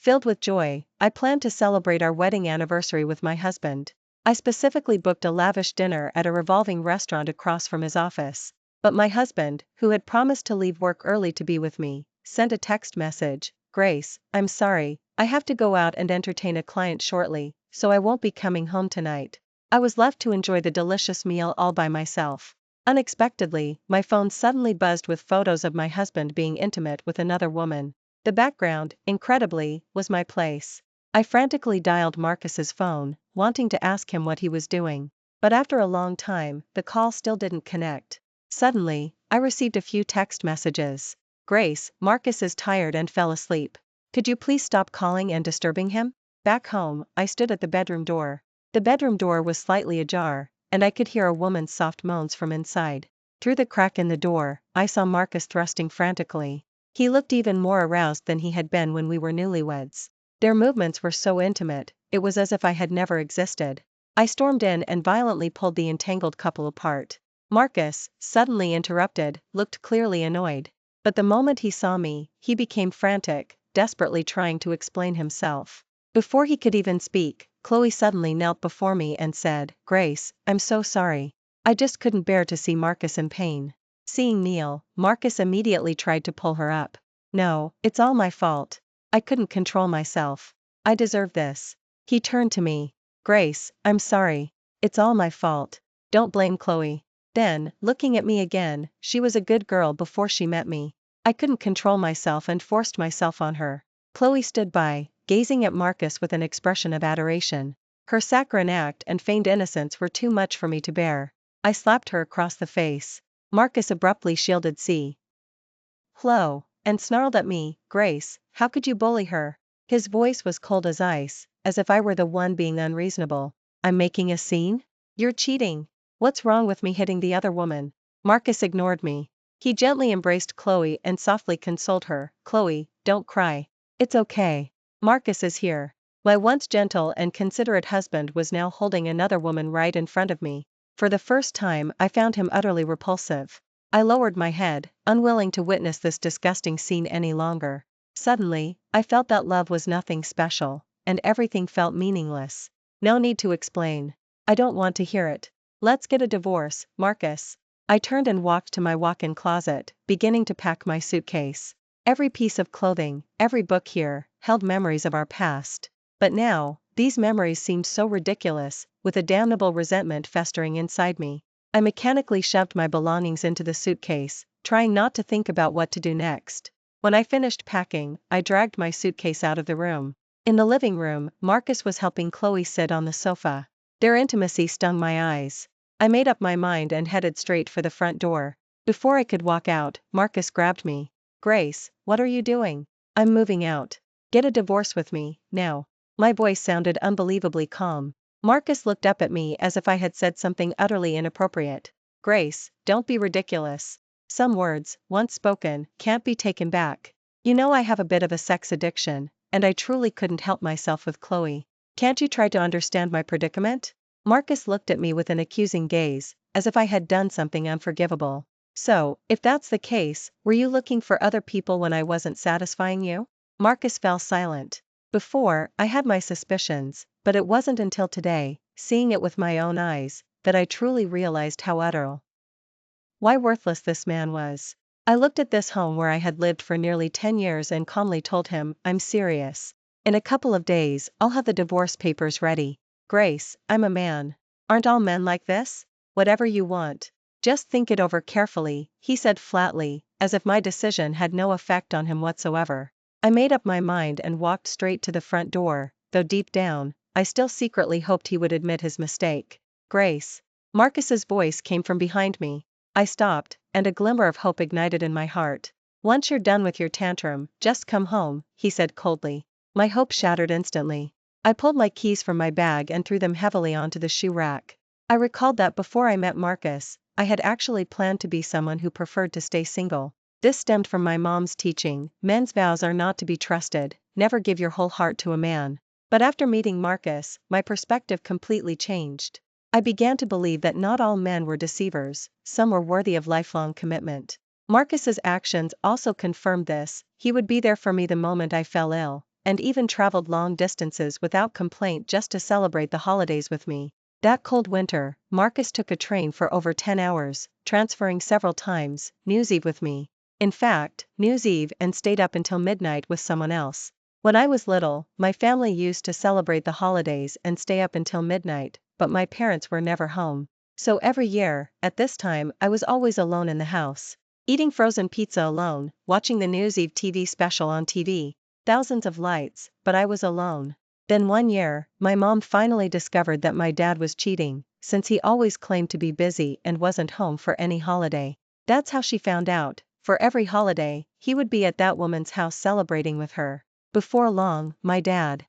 Filled with joy, I planned to celebrate our wedding anniversary with my husband. I specifically booked a lavish dinner at a revolving restaurant across from his office. But my husband, who had promised to leave work early to be with me, sent a text message: "Grace, I'm sorry, I have to go out and entertain a client shortly, so I won't be coming home tonight." I was left to enjoy the delicious meal all by myself. Unexpectedly, my phone suddenly buzzed with photos of my husband being intimate with another woman. The background, incredibly, was my place. I frantically dialed Marcus's phone, wanting to ask him what he was doing. But after a long time, the call still didn't connect. Suddenly, I received a few text messages. "Grace, Marcus is tired and fell asleep. Could you please stop calling and disturbing him?" Back home, I stood at the bedroom door. The bedroom door was slightly ajar, and I could hear a woman's soft moans from inside. Through the crack in the door, I saw Marcus thrusting frantically. He looked even more aroused than he had been when we were newlyweds. Their movements were so intimate, it was as if I had never existed. I stormed in and violently pulled the entangled couple apart. Marcus, suddenly interrupted, looked clearly annoyed. But the moment he saw me, he became frantic, desperately trying to explain himself. Before he could even speak, Chloe suddenly knelt before me and said, "Grace, I'm so sorry. I just couldn't bear to see Marcus in pain." Seeing Neil, Marcus immediately tried to pull her up. "No, it's all my fault. I couldn't control myself. I deserve this." He turned to me. "Grace, I'm sorry. It's all my fault. Don't blame Chloe." Then, looking at me again, "She was a good girl before she met me. I couldn't control myself and forced myself on her." Chloe stood by, gazing at Marcus with an expression of adoration. Her saccharine act and feigned innocence were too much for me to bear. I slapped her across the face. Marcus abruptly shielded Hello, and snarled at me, "Grace, how could you bully her?" His voice was cold as ice, as if I were the one being unreasonable. "I'm making a scene? You're cheating. What's wrong with me hitting the other woman?" Marcus ignored me. He gently embraced Chloe and softly consoled her. "Chloe, don't cry. It's okay. Marcus is here." My once gentle and considerate husband was now holding another woman right in front of me. For the first time, I found him utterly repulsive. I lowered my head, unwilling to witness this disgusting scene any longer. Suddenly, I felt that love was nothing special, and everything felt meaningless. No need to explain. I don't want to hear it. Let's get a divorce, Marcus. I turned and walked to my walk-in closet, beginning to pack my suitcase. Every piece of clothing, every book here, held memories of our past. But now, these memories seemed so ridiculous, with a damnable resentment festering inside me. I mechanically shoved my belongings into the suitcase, trying not to think about what to do next. When I finished packing, I dragged my suitcase out of the room. In the living room, Marcus was helping Chloe sit on the sofa. Their intimacy stung my eyes. I made up my mind and headed straight for the front door. Before I could walk out, Marcus grabbed me. "Grace, what are you doing?" "I'm moving out. Get a divorce with me, now." My voice sounded unbelievably calm. Marcus looked up at me as if I had said something utterly inappropriate. "Grace, don't be ridiculous. Some words, once spoken, can't be taken back. You know I have a bit of a sex addiction, and I truly couldn't help myself with Chloe. Can't you try to understand my predicament?" Marcus looked at me with an accusing gaze, as if I had done something unforgivable. "So, if that's the case, were you looking for other people when I wasn't satisfying you?" Marcus fell silent. Before, I had my suspicions, but it wasn't until today, seeing it with my own eyes, that I truly realized how why worthless this man was. I looked at this home where I had lived for nearly 10 years and calmly told him, "I'm serious. In a couple of days, I'll have the divorce papers ready. Grace, I'm a man. Aren't all men like this? Whatever you want. Just think it over carefully," he said flatly, as if my decision had no effect on him whatsoever. I made up my mind and walked straight to the front door, though deep down, I still secretly hoped he would admit his mistake. "Grace." Marcus's voice came from behind me. I stopped, and a glimmer of hope ignited in my heart. "Once you're done with your tantrum, just come home," he said coldly. My hope shattered instantly. I pulled my keys from my bag and threw them heavily onto the shoe rack. I recalled that before I met Marcus, I had actually planned to be someone who preferred to stay single. This stemmed from my mom's teaching: men's vows are not to be trusted, never give your whole heart to a man. But after meeting Marcus, my perspective completely changed. I began to believe that not all men were deceivers, some were worthy of lifelong commitment. Marcus's actions also confirmed this. He would be there for me the moment I fell ill, and even traveled long distances without complaint just to celebrate the holidays with me. That cold winter, Marcus took a train for over 10 hours, transferring several times, New Year's Eve with me. In fact, New Year's Eve and stayed up until midnight with someone else. When I was little, my family used to celebrate the holidays and stay up until midnight, but my parents were never home. So every year, at this time, I was always alone in the house. Eating frozen pizza alone, watching the New Year's Eve TV special on TV. Thousands of lights, but I was alone. Then one year, my mom finally discovered that my dad was cheating, since he always claimed to be busy and wasn't home for any holiday. That's how she found out. For every holiday, he would be at that woman's house celebrating with her. Before long, my dad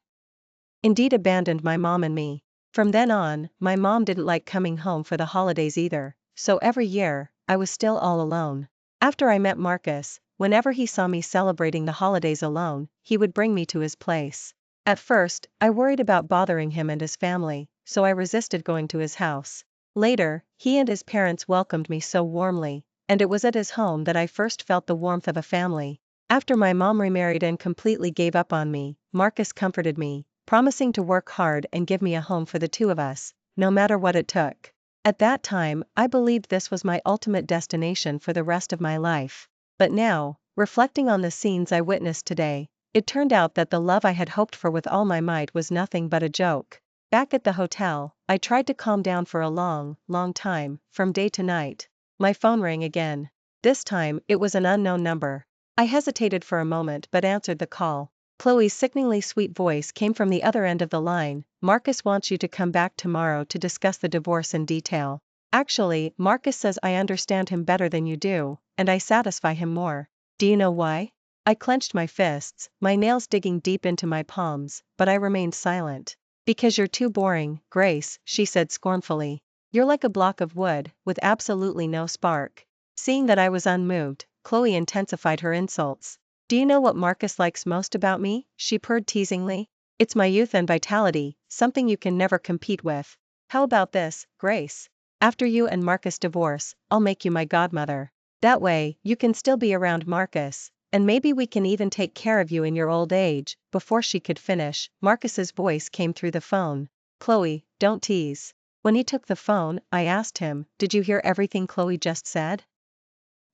indeed abandoned my mom and me. From then on, my mom didn't like coming home for the holidays either, so every year, I was still all alone. After I met Marcus, whenever he saw me celebrating the holidays alone, he would bring me to his place. At first, I worried about bothering him and his family, so I resisted going to his house. Later, he and his parents welcomed me so warmly, and it was at his home that I first felt the warmth of a family. After my mom remarried and completely gave up on me, Marcus comforted me, promising to work hard and give me a home for the two of us, no matter what it took. At that time, I believed this was my ultimate destination for the rest of my life. But now, reflecting on the scenes I witnessed today, it turned out that the love I had hoped for with all my might was nothing but a joke. Back at the hotel, I tried to calm down for a long, long time, from day to night. My phone rang again. This time, it was an unknown number. I hesitated for a moment but answered the call. Chloe's sickeningly sweet voice came from the other end of the line. Marcus wants you to come back tomorrow to discuss the divorce in detail. Actually, Marcus says I understand him better than you do, and I satisfy him more. Do you know why? I clenched my fists, my nails digging deep into my palms, but I remained silent. Because you're too boring, Grace, she said scornfully. You're like a block of wood, with absolutely no spark. Seeing that I was unmoved, Chloe intensified her insults. Do you know what Marcus likes most about me? She purred teasingly. It's my youth and vitality, something you can never compete with. How about this, Grace? After you and Marcus divorce, I'll make you my godmother. That way, you can still be around Marcus, and maybe we can even take care of you in your old age. Before she could finish, Marcus's voice came through the phone. Chloe, don't tease. When he took the phone, I asked him, did you hear everything Chloe just said?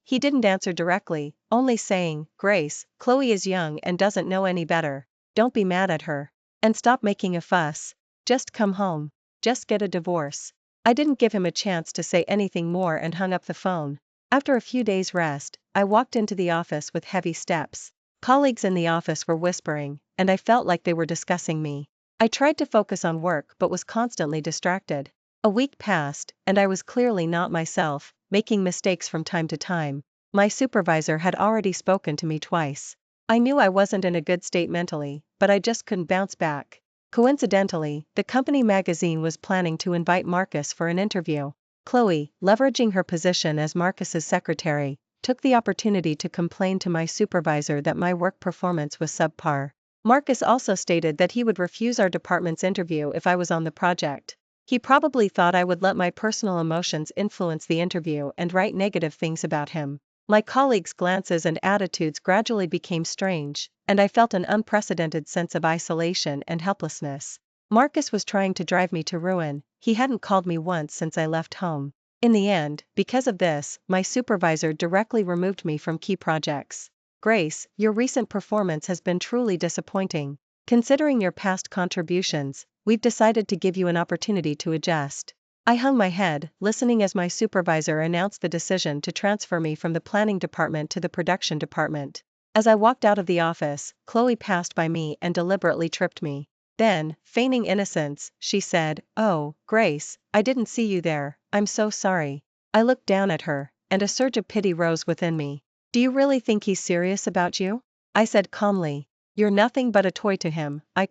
He didn't answer directly, only saying, Grace, Chloe is young and doesn't know any better. Don't be mad at her. And stop making a fuss. Just come home. Just get a divorce. I didn't give him a chance to say anything more and hung up the phone. After a few days' rest, I walked into the office with heavy steps. Colleagues in the office were whispering, and I felt like they were discussing me. I tried to focus on work but was constantly distracted. A week passed, and I was clearly not myself, making mistakes from time to time. My supervisor had already spoken to me twice. I knew I wasn't in a good state mentally, but I just couldn't bounce back. Coincidentally, the company magazine was planning to invite Marcus for an interview. Chloe, leveraging her position as Marcus's secretary, took the opportunity to complain to my supervisor that my work performance was subpar. Marcus also stated that he would refuse our department's interview if I was on the project. He probably thought I would let my personal emotions influence the interview and write negative things about him. My colleagues' glances and attitudes gradually became strange, and I felt an unprecedented sense of isolation and helplessness. Marcus was trying to drive me to ruin. He hadn't called me once since I left home. In the end, because of this, my supervisor directly removed me from key projects. Grace, your recent performance has been truly disappointing. Considering your past contributions, we've decided to give you an opportunity to adjust. I hung my head, listening as my supervisor announced the decision to transfer me from the planning department to the production department. As I walked out of the office, Chloe passed by me and deliberately tripped me. Then, feigning innocence, she said, "Oh, Grace, I didn't see you there, I'm so sorry." I looked down at her, and a surge of pity rose within me. "Do you really think he's serious about you?" I said calmly. "You're nothing but a toy to him," I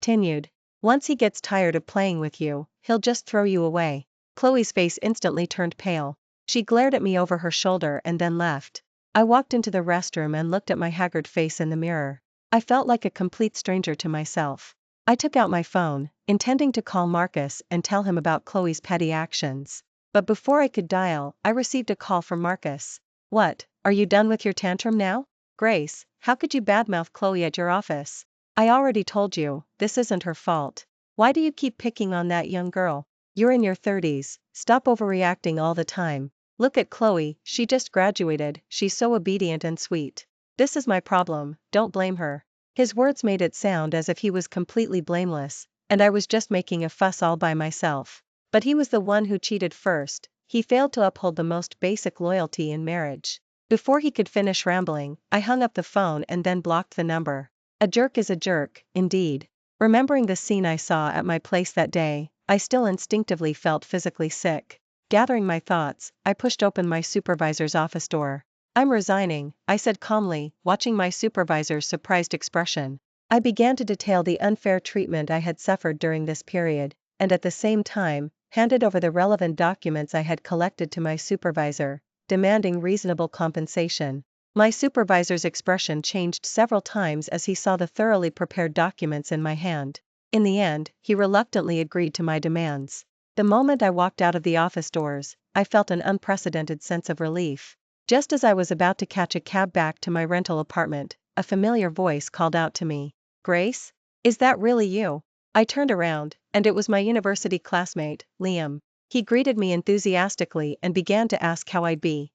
continued. "Once he gets tired of playing with you, he'll just throw you away." Chloe's face instantly turned pale. She glared at me over her shoulder and then left. I walked into the restroom and looked at my haggard face in the mirror. I felt like a complete stranger to myself. I took out my phone, intending to call Marcus and tell him about Chloe's petty actions. But before I could dial, I received a call from Marcus. "What, are you done with your tantrum now? Grace, how could you badmouth Chloe at your office? I already told you, this isn't her fault. Why do you keep picking on that young girl? You're in your 30s, stop overreacting all the time. Look at Chloe, she just graduated, she's so obedient and sweet. This is my problem, don't blame her. His words made it sound as if he was completely blameless, and I was just making a fuss all by myself. But he was the one who cheated first, he failed to uphold the most basic loyalty in marriage. Before he could finish rambling, I hung up the phone and then blocked the number. A jerk is a jerk, indeed. Remembering the scene I saw at my place that day, I still instinctively felt physically sick. Gathering my thoughts, I pushed open my supervisor's office door. I'm resigning, I said calmly, watching my supervisor's surprised expression. I began to detail the unfair treatment I had suffered during this period, and at the same time, handed over the relevant documents I had collected to my supervisor, demanding reasonable compensation. My supervisor's expression changed several times as he saw the thoroughly prepared documents in my hand. In the end, he reluctantly agreed to my demands. The moment I walked out of the office doors, I felt an unprecedented sense of relief. Just as I was about to catch a cab back to my rental apartment, a familiar voice called out to me. Grace? Is that really you? I turned around, and it was my university classmate, Liam. He greeted me enthusiastically and began to ask how I'd be.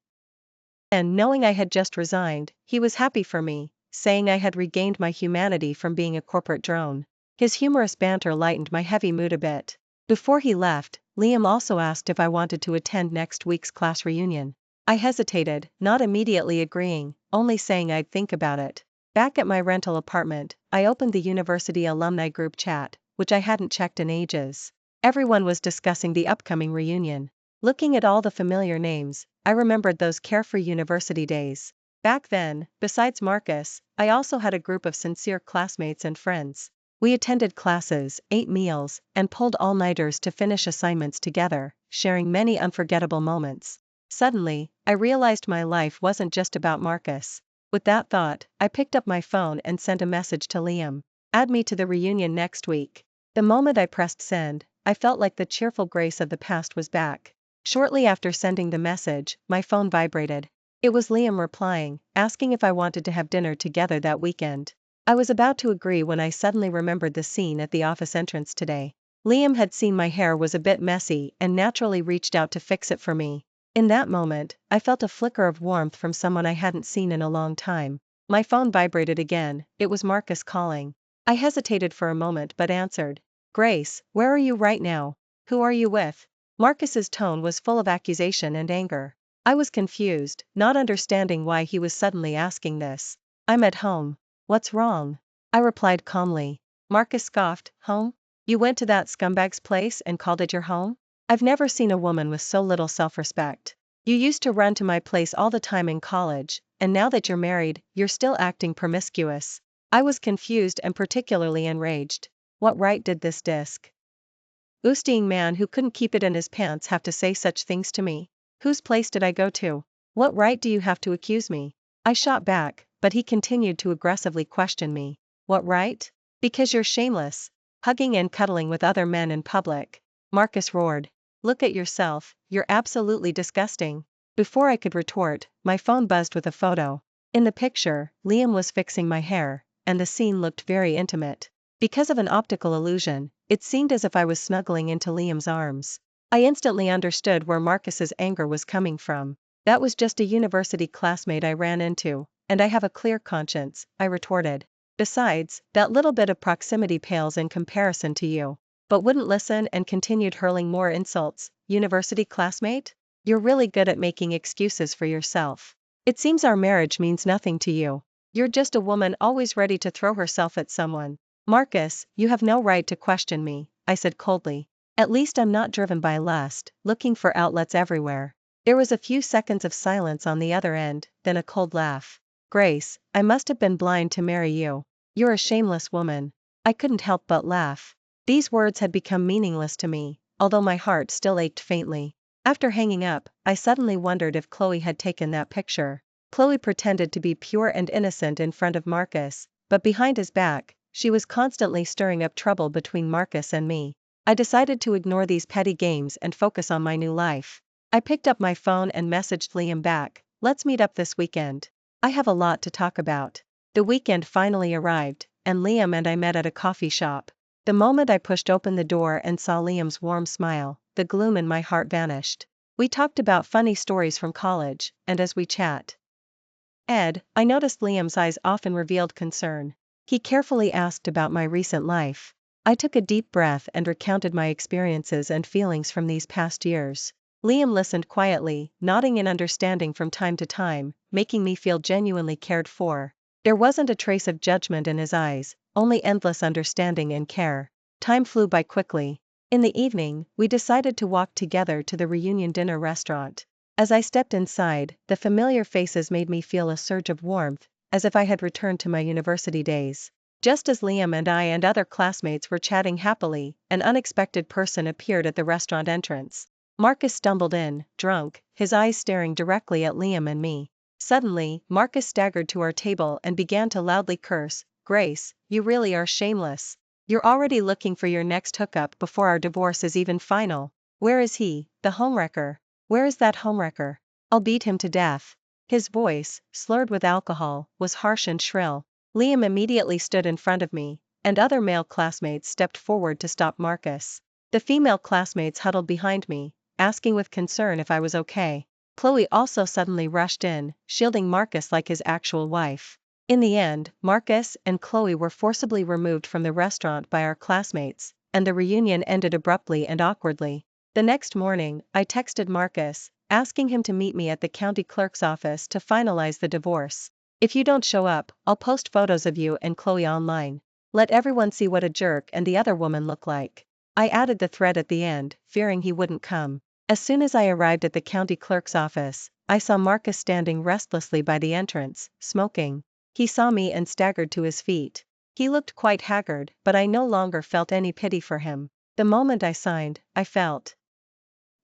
And knowing I had just resigned, he was happy for me, saying I had regained my humanity from being a corporate drone. His humorous banter lightened my heavy mood a bit. Before he left, Liam also asked if I wanted to attend next week's class reunion. I hesitated, not immediately agreeing, only saying I'd think about it. Back at my rental apartment, I opened the university alumni group chat, which I hadn't checked in ages. Everyone was discussing the upcoming reunion. Looking at all the familiar names, I remembered those carefree university days. Back then, besides Marcus, I also had a group of sincere classmates and friends. We attended classes, ate meals, and pulled all-nighters to finish assignments together, sharing many unforgettable moments. Suddenly, I realized my life wasn't just about Marcus. With that thought, I picked up my phone and sent a message to Liam. Add me to the reunion next week. The moment I pressed send, I felt like the cheerful Grace of the past was back. Shortly after sending the message, my phone vibrated. It was Liam replying, asking if I wanted to have dinner together that weekend. I was about to agree when I suddenly remembered the scene at the office entrance today. Liam had seen my hair was a bit messy and naturally reached out to fix it for me. In that moment, I felt a flicker of warmth from someone I hadn't seen in a long time. My phone vibrated again, it was Marcus calling. I hesitated for a moment but answered. Grace, where are you right now? Who are you with? Marcus's tone was full of accusation and anger. I was confused, not understanding why he was suddenly asking this. I'm at home. What's wrong? I replied calmly. Marcus scoffed. Home? You went to that scumbag's place and called it your home? I've never seen a woman with so little self-respect. You used to run to my place all the time in college, and now that you're married, you're still acting promiscuous. I was confused and particularly enraged. What right did this disgusting man who couldn't keep it in his pants have to say such things to me? Whose place did I go to? What right do you have to accuse me? I shot back, but he continued to aggressively question me. What right? Because you're shameless. Hugging and cuddling with other men in public. Marcus roared. Look at yourself, you're absolutely disgusting. Before I could retort, my phone buzzed with a photo. In the picture, Liam was fixing my hair, and the scene looked very intimate. Because of an optical illusion, it seemed as if I was snuggling into Liam's arms. I instantly understood where Marcus's anger was coming from. That was just a university classmate I ran into, and I have a clear conscience, I retorted. Besides, that little bit of proximity pales in comparison to you. But wouldn't listen and continued hurling more insults. University classmate? You're really good at making excuses for yourself. It seems our marriage means nothing to you. You're just a woman always ready to throw herself at someone. Marcus, you have no right to question me, I said coldly. At least I'm not driven by lust, looking for outlets everywhere. There was a few seconds of silence on the other end, then a cold laugh. Grace, I must have been blind to marry you. You're a shameless woman. I couldn't help but laugh. These words had become meaningless to me, although my heart still ached faintly. After hanging up, I suddenly wondered if Chloe had taken that picture. Chloe pretended to be pure and innocent in front of Marcus, but behind his back, she was constantly stirring up trouble between Marcus and me. I decided to ignore these petty games and focus on my new life. I picked up my phone and messaged Liam back. Let's meet up this weekend. I have a lot to talk about. The weekend finally arrived, and Liam and I met at a coffee shop. The moment I pushed open the door and saw Liam's warm smile, the gloom in my heart vanished. We talked about funny stories from college, and as we chat, I noticed Liam's eyes often revealed concern. He carefully asked about my recent life. I took a deep breath and recounted my experiences and feelings from these past years. Liam listened quietly, nodding in understanding from time to time, making me feel genuinely cared for. There wasn't a trace of judgment in his eyes, only endless understanding and care. Time flew by quickly. In the evening, we decided to walk together to the reunion dinner restaurant. As I stepped inside, the familiar faces made me feel a surge of warmth, as if I had returned to my university days. Just as Liam and I and other classmates were chatting happily, an unexpected person appeared at the restaurant entrance. Marcus stumbled in, drunk, his eyes staring directly at Liam and me. Suddenly, Marcus staggered to our table and began to loudly curse, "Grace, you really are shameless. You're already looking for your next hookup before our divorce is even final. Where is he, the homewrecker? Where is that homewrecker? I'll beat him to death." His voice, slurred with alcohol, was harsh and shrill. Liam immediately stood in front of me, and other male classmates stepped forward to stop Marcus. The female classmates huddled behind me, asking with concern if I was okay. Chloe also suddenly rushed in, shielding Marcus like his actual wife. In the end, Marcus and Chloe were forcibly removed from the restaurant by our classmates, and the reunion ended abruptly and awkwardly. The next morning, I texted Marcus, asking him to meet me at the county clerk's office to finalize the divorce. "If you don't show up, I'll post photos of you and Chloe online. Let everyone see what a jerk and the other woman look like." I added the thread at the end, fearing he wouldn't come. As soon as I arrived at the county clerk's office, I saw Marcus standing restlessly by the entrance, smoking. He saw me and staggered to his feet. He looked quite haggard, but I no longer felt any pity for him. The moment I signed, I felt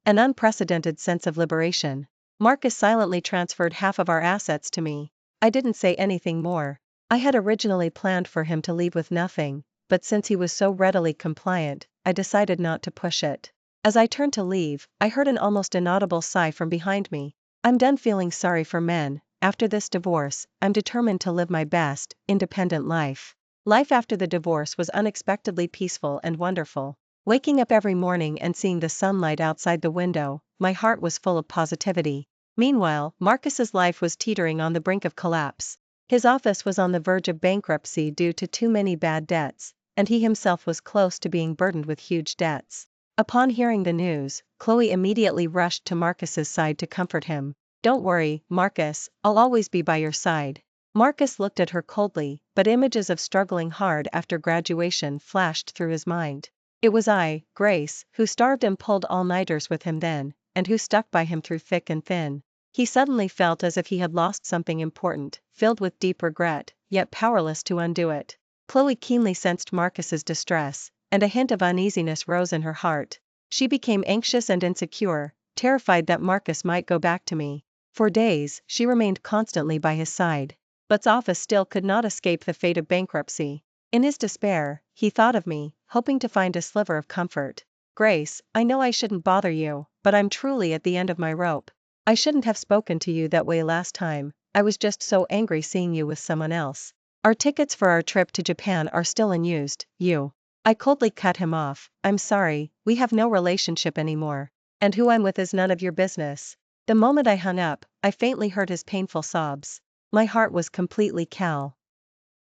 an unprecedented sense of liberation. Marcus silently transferred half of our assets to me. I didn't say anything more. I had originally planned for him to leave with nothing, but since he was so readily compliant, I decided not to push it. As I turned to leave, I heard an almost inaudible sigh from behind me. I'm done feeling sorry for men. After this divorce, I'm determined to live my best, independent life. Life after the divorce was unexpectedly peaceful and wonderful. Waking up every morning and seeing the sunlight outside the window, my heart was full of positivity. Meanwhile, Marcus's life was teetering on the brink of collapse. His office was on the verge of bankruptcy due to too many bad debts, and he himself was close to being burdened with huge debts. Upon hearing the news, Chloe immediately rushed to Marcus's side to comfort him. "Don't worry, Marcus, I'll always be by your side." Marcus looked at her coldly, but images of struggling hard after graduation flashed through his mind. It was I, Grace, who starved and pulled all-nighters with him then, and who stuck by him through thick and thin. He suddenly felt as if he had lost something important, filled with deep regret, yet powerless to undo it. Chloe keenly sensed Marcus's distress, and a hint of uneasiness rose in her heart. She became anxious and insecure, terrified that Marcus might go back to me. For days, she remained constantly by his side. But's office still could not escape the fate of bankruptcy. In his despair, he thought of me, hoping to find a sliver of comfort. "Grace, I know I shouldn't bother you, but I'm truly at the end of my rope. I shouldn't have spoken to you that way last time. I was just so angry seeing you with someone else. Our tickets for our trip to Japan are still unused, you." I coldly cut him off. "I'm sorry, we have no relationship anymore. And who I'm with is none of your business." The moment I hung up, I faintly heard his painful sobs. My heart was completely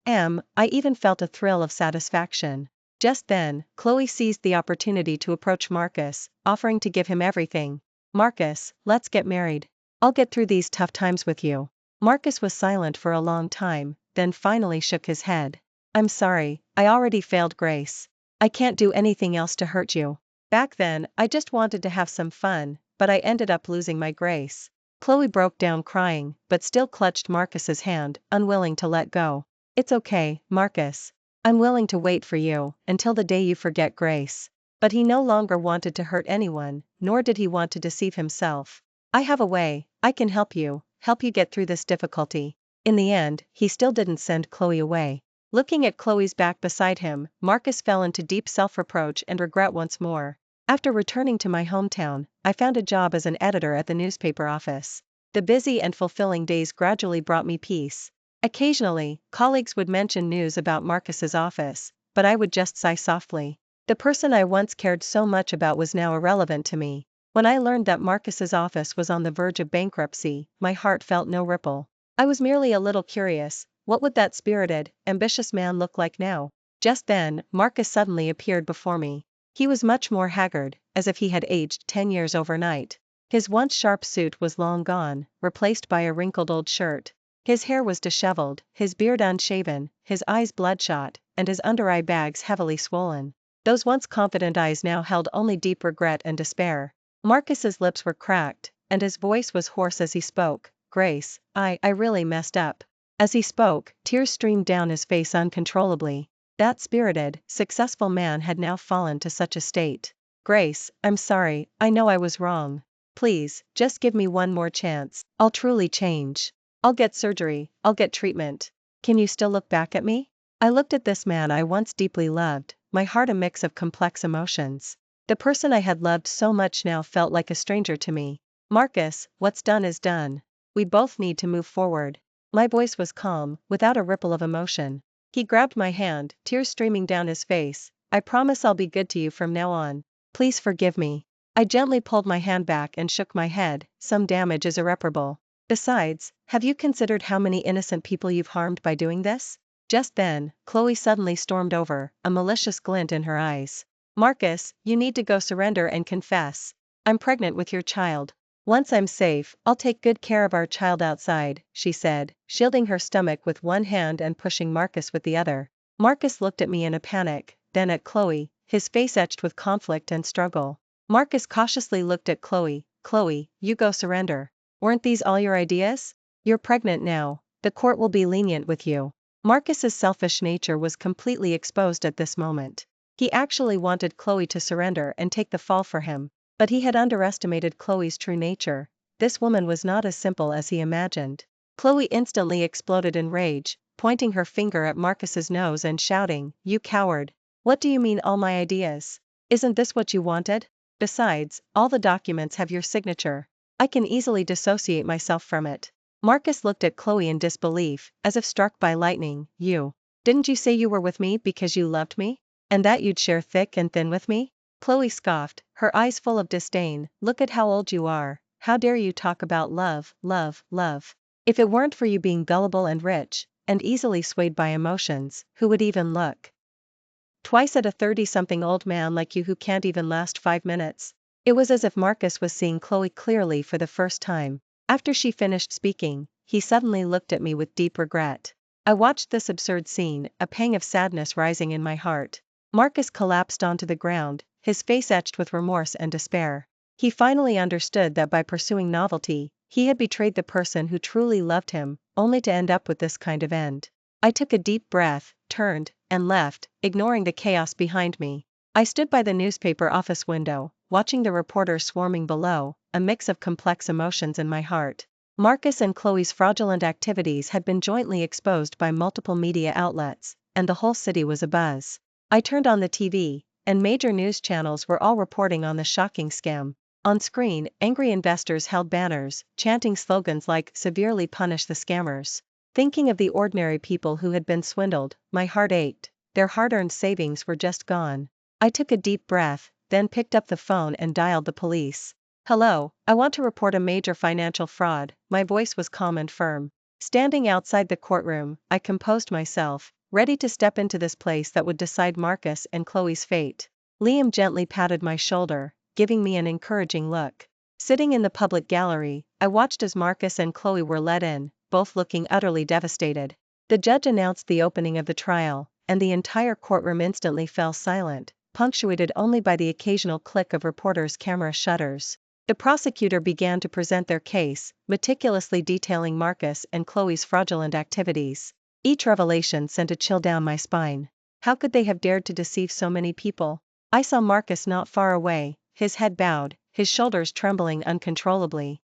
I even felt a thrill of satisfaction. Just then, Chloe seized the opportunity to approach Marcus, offering to give him everything. "Marcus, let's get married. I'll get through these tough times with you." Marcus was silent for a long time, then finally shook his head. "I'm sorry, I already failed Grace. I can't do anything else to hurt you. Back then, I just wanted to have some fun, but I ended up losing my Grace." Chloe broke down crying, but still clutched Marcus's hand, unwilling to let go. "It's okay, Marcus. I'm willing to wait for you, until the day you forget Grace." But he no longer wanted to hurt anyone, nor did he want to deceive himself. "I have a way, I can help you get through this difficulty." In the end, he still didn't send Chloe away. Looking at Chloe's back beside him, Marcus fell into deep self-reproach and regret once more. After returning to my hometown, I found a job as an editor at the newspaper office. The busy and fulfilling days gradually brought me peace. Occasionally, colleagues would mention news about Marcus's office, but I would just sigh softly. The person I once cared so much about was now irrelevant to me. When I learned that Marcus's office was on the verge of bankruptcy, my heart felt no ripple. I was merely a little curious. What would that spirited, ambitious man look like now? Just then, Marcus suddenly appeared before me. He was much more haggard, as if he had aged 10 years overnight. His once sharp suit was long gone, replaced by a wrinkled old shirt. His hair was disheveled, his beard unshaven, his eyes bloodshot, and his under-eye bags heavily swollen. Those once confident eyes now held only deep regret and despair. Marcus's lips were cracked, and his voice was hoarse as he spoke. Grace, I really messed up. As he spoke, tears streamed down his face uncontrollably. That spirited, successful man had now fallen to such a state. Grace, I'm sorry, I know I was wrong. Please, just give me one more chance. I'll truly change. I'll get surgery, I'll get treatment. Can you still look back at me? I looked at this man I once deeply loved, my heart a mix of complex emotions. The person I had loved so much now felt like a stranger to me. Marcus, what's done is done. We both need to move forward. My voice was calm, without a ripple of emotion. He grabbed my hand, tears streaming down his face. I promise I'll be good to you from now on. Please forgive me. I gently pulled my hand back and shook my head. Some damage is irreparable. Besides, have you considered how many innocent people you've harmed by doing this? Just then, Chloe suddenly stormed over, a malicious glint in her eyes. Marcus, you need to go surrender and confess. I'm pregnant with your child. Once I'm safe, I'll take good care of our child outside, she said, shielding her stomach with one hand and pushing Marcus with the other. Marcus looked at me in a panic, then at Chloe, his face etched with conflict and struggle. Marcus cautiously looked at Chloe. Chloe, you go surrender. Weren't these all your ideas? You're pregnant now. The court will be lenient with you. Marcus's selfish nature was completely exposed at this moment. He actually wanted Chloe to surrender and take the fall for him. But he had underestimated Chloe's true nature. This woman was not as simple as he imagined. Chloe instantly exploded in rage, pointing her finger at Marcus's nose and shouting, "You coward! What do you mean all my ideas? Isn't this what you wanted? Besides, all the documents have your signature. I can easily dissociate myself from it." Marcus looked at Chloe in disbelief, as if struck by lightning. Didn't you say you were with me because you loved me? And that you'd share thick and thin with me? Chloe scoffed, her eyes full of disdain. Look at how old you are. How dare you talk about love, love, love? If it weren't for you being gullible and rich, and easily swayed by emotions, who would even look twice at a 30-something old man like you who can't even last 5 minutes? It was as if Marcus was seeing Chloe clearly for the first time. After she finished speaking, he suddenly looked at me with deep regret. I watched this absurd scene, a pang of sadness rising in my heart. Marcus collapsed onto the ground, his face etched with remorse and despair. He finally understood that by pursuing novelty, he had betrayed the person who truly loved him, only to end up with this kind of end. I took a deep breath, turned, and left, ignoring the chaos behind me. I stood by the newspaper office window, watching the reporters swarming below, a mix of complex emotions in my heart. Marcus and Chloe's fraudulent activities had been jointly exposed by multiple media outlets, and the whole city was abuzz. I turned on the TV, and major news channels were all reporting on the shocking scam. On screen, angry investors held banners, chanting slogans like "Severely punish the scammers." Thinking of the ordinary people who had been swindled, my heart ached. Their hard-earned savings were just gone. I took a deep breath, then picked up the phone and dialed the police. "Hello, I want to report a major financial fraud." My voice was calm and firm. Standing outside the courtroom, I composed myself, ready to step into this place that would decide Marcus and Chloe's fate. Liam gently patted my shoulder, giving me an encouraging look. Sitting in the public gallery, I watched as Marcus and Chloe were led in, both looking utterly devastated. The judge announced the opening of the trial, and the entire courtroom instantly fell silent, punctuated only by the occasional click of reporters' camera shutters. The prosecutor began to present their case, meticulously detailing Marcus and Chloe's fraudulent activities. Each revelation sent a chill down my spine. How could they have dared to deceive so many people? I saw Marcus not far away, his head bowed, his shoulders trembling uncontrollably.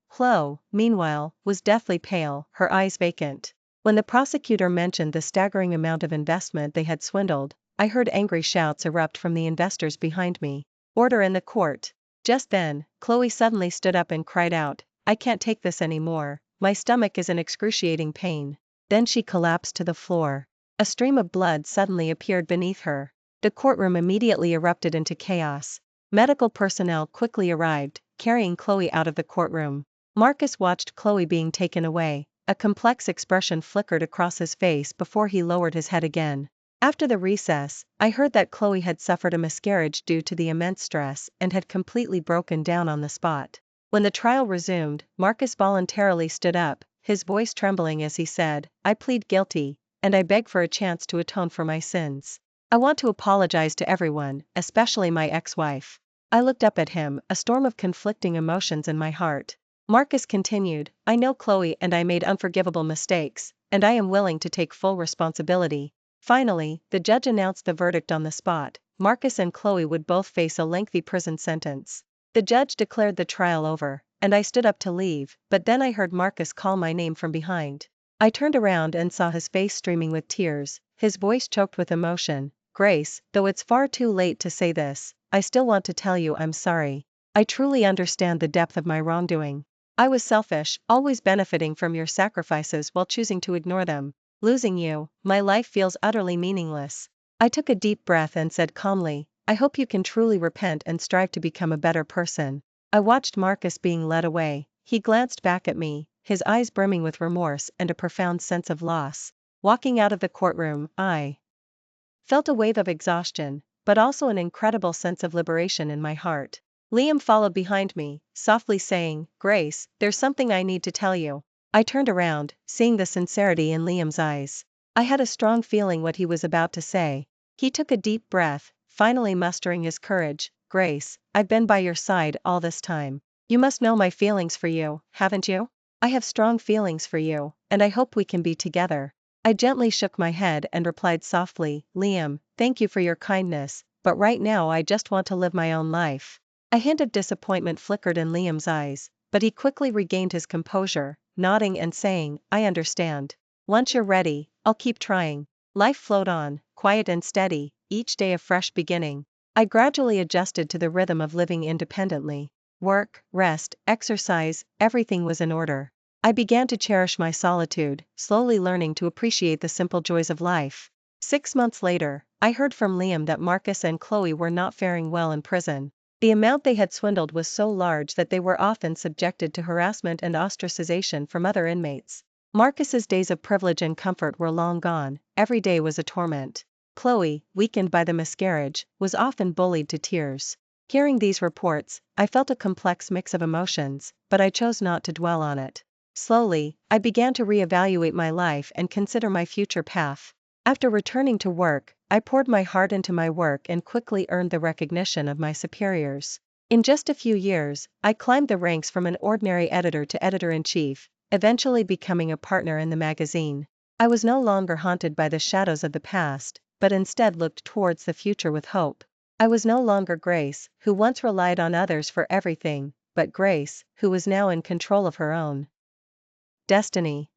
Chloe, meanwhile, was deathly pale, her eyes vacant. When the prosecutor mentioned the staggering amount of investment they had swindled, I heard angry shouts erupt from the investors behind me. "Order in the court! Just then, Chloe suddenly stood up and cried out, "I can't take this anymore, my stomach is in excruciating pain." Then she collapsed to the floor. A stream of blood suddenly appeared beneath her. The courtroom immediately erupted into chaos. Medical personnel quickly arrived, carrying Chloe out of the courtroom. Marcus watched Chloe being taken away. A complex expression flickered across his face before he lowered his head again. After the recess, I heard that Chloe had suffered a miscarriage due to the immense stress and had completely broken down on the spot. When the trial resumed, Marcus voluntarily stood up, his voice trembling as he said, "I plead guilty, and I beg for a chance to atone for my sins. I want to apologize to everyone, especially my ex-wife." I looked up at him, a storm of conflicting emotions in my heart. Marcus continued, "I know Chloe and I made unforgivable mistakes, and I am willing to take full responsibility." Finally, the judge announced the verdict on the spot. Marcus and Chloe would both face a lengthy prison sentence. The judge declared the trial over, and I stood up to leave, but then I heard Marcus call my name from behind. I turned around and saw his face streaming with tears, his voice choked with emotion. "Grace, though it's far too late to say this, I still want to tell you I'm sorry. I truly understand the depth of my wrongdoing. I was selfish, always benefiting from your sacrifices while choosing to ignore them. Losing you, my life feels utterly meaningless." I took a deep breath and said calmly, "I hope you can truly repent and strive to become a better person." I watched Marcus being led away. He glanced back at me, his eyes brimming with remorse and a profound sense of loss. Walking out of the courtroom, I felt a wave of exhaustion, but also an incredible sense of liberation in my heart. Liam followed behind me, softly saying, "Grace, there's something I need to tell you." I turned around, seeing the sincerity in Liam's eyes. I had a strong feeling what he was about to say. He took a deep breath, finally mustering his courage. "Grace, I've been by your side all this time. You must know my feelings for you, haven't you? I have strong feelings for you, and I hope we can be together." I gently shook my head and replied softly, "Liam, thank you for your kindness, but right now I just want to live my own life." A hint of disappointment flickered in Liam's eyes, but he quickly regained his composure, nodding and saying, "I understand. Once you're ready, I'll keep trying." Life flowed on, quiet and steady, each day a fresh beginning. I gradually adjusted to the rhythm of living independently. Work, rest, exercise, everything was in order. I began to cherish my solitude, slowly learning to appreciate the simple joys of life. 6 months later, I heard from Liam that Marcus and Chloe were not faring well in prison. The amount they had swindled was so large that they were often subjected to harassment and ostracization from other inmates. Marcus's days of privilege and comfort were long gone, every day was a torment. Chloe, weakened by the miscarriage, was often bullied to tears. Hearing these reports, I felt a complex mix of emotions, but I chose not to dwell on it. Slowly, I began to reevaluate my life and consider my future path. After returning to work, I poured my heart into my work and quickly earned the recognition of my superiors. In just a few years, I climbed the ranks from an ordinary editor to editor-in-chief, eventually becoming a partner in the magazine. I was no longer haunted by the shadows of the past, but instead looked towards the future with hope. I was no longer Grace, who once relied on others for everything, but Grace, who was now in control of her own destiny.